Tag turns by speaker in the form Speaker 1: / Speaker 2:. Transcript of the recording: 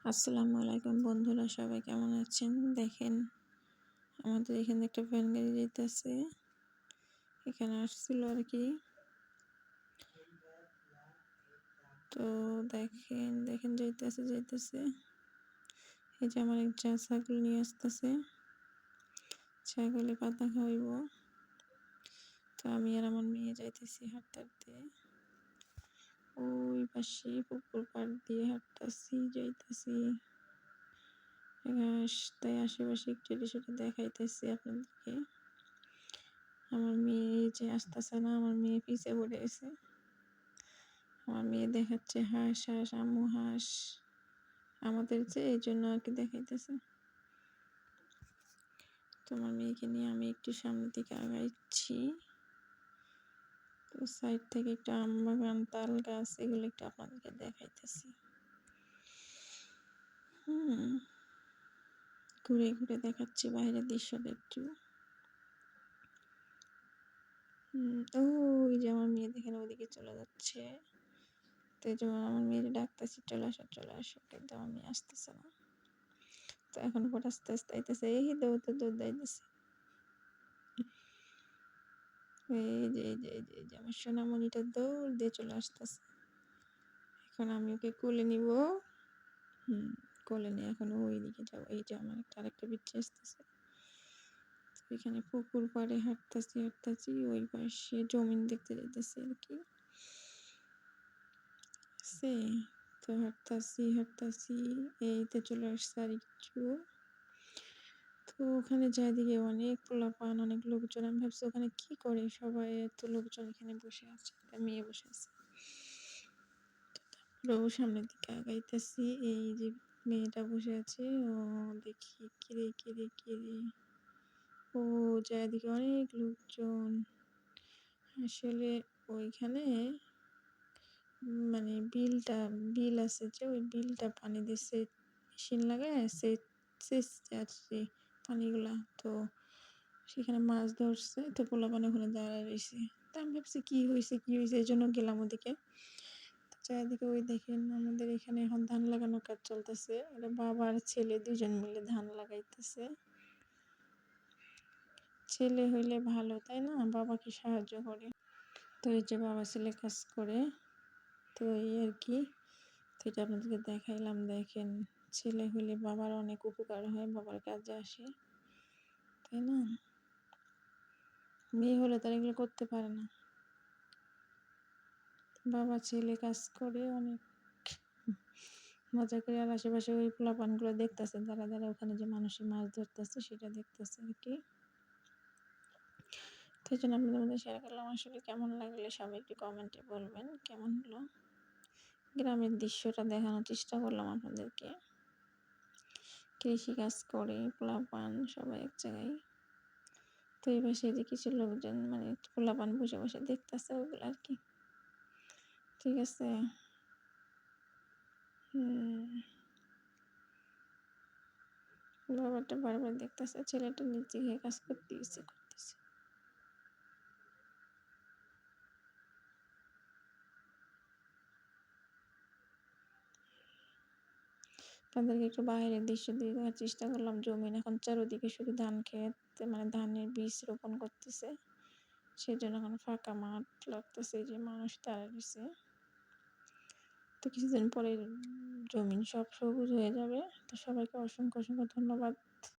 Speaker 1: আসসালামু আলাইকুম বন্ধুরা, সবাই কেমন আছেন? দেখেন, আমাদের এখানে একটা ভ্যান গাড়ি যাইতেছে। এখানে আসছিল আর কি। তো দেখেন দেখেন যাইতেছে। এই যে আমার এক ছাগল নিয়ে আসতেছে। ছাগলে পাতা খাওয়াইব। তো আমি আর আমার মেয়ে যাইতেছি হাঁটতে হাঁটতে। ওই পাশে পুকুর পাড় দিয়ে যাইতেছি। তাই আশেপাশে একটু সেটা দেখাইতেছি আপনাদেরকে। আমার মেয়ে যে আসতেছে না, আমার মেয়ে পিছে পড়ে গেছে। আমার মেয়ে দেখাচ্ছে হাঁস হাঁস, আম্মু হাঁস আমাদের, যে এই জন্য আর কি দেখাইতেছে। তোমার মেয়েকে নিয়ে আমি একটু সামনের দিকে আগাইছি। তো সাইড থেকে একটু আম বাগান, তাল গাছ, এগুলো একটু আপনাদেরকে দেখাইতেছি। ঘুরে ঘুরে দেখাচ্ছি বাইরের দৃশ্যটা একটু। ওই যে আমার মেয়ে দেখেন ওদিকে চলে যাচ্ছে। তো এই জন্য আমার মেয়ের ডাকতেছি, চলে আসো, কিন্তু আমার মেয়ে আসতেছে না। তো এখন পর আস্তে আস্তে আইতেছে, এই দৌড় দাইতেছে। এই যে আমার সোনামণিটা দৌড় দিয়ে চলে আসতেছে। এখন আমি ওকে কোলে নিব। কোলে নিয়ে এখন ওই দিকে যাবো। এই যে আমার আরেকটা বিচ্ছি আসতেছে। এখানে পুকুর পাড়ে হাঁটতাছি ওই পাশে জমিন দেখতে যাইতেছি আর কি। তো হাঁটতাছি এই তো চলে আসছে আর একটু। তো ওখানে চারিদিকে অনেক পোলাপান, অনেক লোকজন। আমি ভাবছি ওখানে কি করে সবাই, এত লোকজন এখানে বসে আছে, একটা মেয়ে বসে আছে। তারপরেও সামনের দিকে আগাইতেছি। এই যে মেয়েটা বসে আছে, ও দেখি কিরে ও চারিদিকে অনেক লোকজন। আসলে ওইখানে মানে বিল আছে, যে ওই বিলটা পানি দিচ্ছে মেশিন লাগায় সে পানিগুলা। তো সেখানে মাছ ধরছে, তো পোলাপান ওখানে দাঁড়ায় রয়েছে। তা আমি ভাবছি কি হয়েছে এই জন্য গেলাম ওদিকে। চারিদিকে ওই দেখেন আমাদের এখানে এখন ধান লাগানোর কাজ চলতেছে। এটা বাবা আর ছেলে দুজন মিলে ধান লাগাইতেছে। ছেলে হইলে ভালো, তাই না? বাবাকে সাহায্য করে। তো এই যে বাবা ছেলে কাজ করে, তো এই আর কি। তো এটা আপনাদেরকে দেখাইলাম। দেখেন, ছেলে হইলে বাবার অনেক উপকার হয়, বাবার কাজে আসে, তাই না? মেয়ে হলে তারা এগুলো করতে পারে না। বাবা ছেলে কাজ করে অনেক মজা করে। আর আশেপাশে ওই পোলাপানগুলো দেখতেছে দাঁড়া ওখানে যে মানুষের মাছ ধরতেছে সেটা দেখতেছে আর কি। তো এই জন্য আপনাদের মধ্যে শেয়ার করলাম। আসলে কেমন লাগলে সবাই একটু কমেন্টে বলবেন কেমন হলো। গ্রামের দৃশ্যটা দেখানোর চেষ্টা করলাম আপনাদেরকে। কৃষি কাজ করে পোলাপান সবাই এক জায়গায়। তো এই পাশে যে কিছু লোকজন মানে পোলাপান বসে বসে দেখতেছে ওগুলো আর কি। ঠিক আছে। বাবাটা বারবার দেখতেছে, ছেলেটা নিচে গিয়ে কাজ করতেছে। তাদেরকে একটু বাইরের দৃশ্য দিয়ে দেখার চেষ্টা করলাম। জমিন এখন চারোদিকে শুধু ধান ক্ষেত, মানে ধানের বীজ রোপণ করতেছে। সেজন্য এখন ফাঁকা মাঠ লাগতেছে, যে মানুষ দাঁড়ায় রয়েছে। তো কিছুদিন পরে জমিন সব সবুজ হয়ে যাবে। তো সবাইকে অসংখ্য ধন্যবাদ।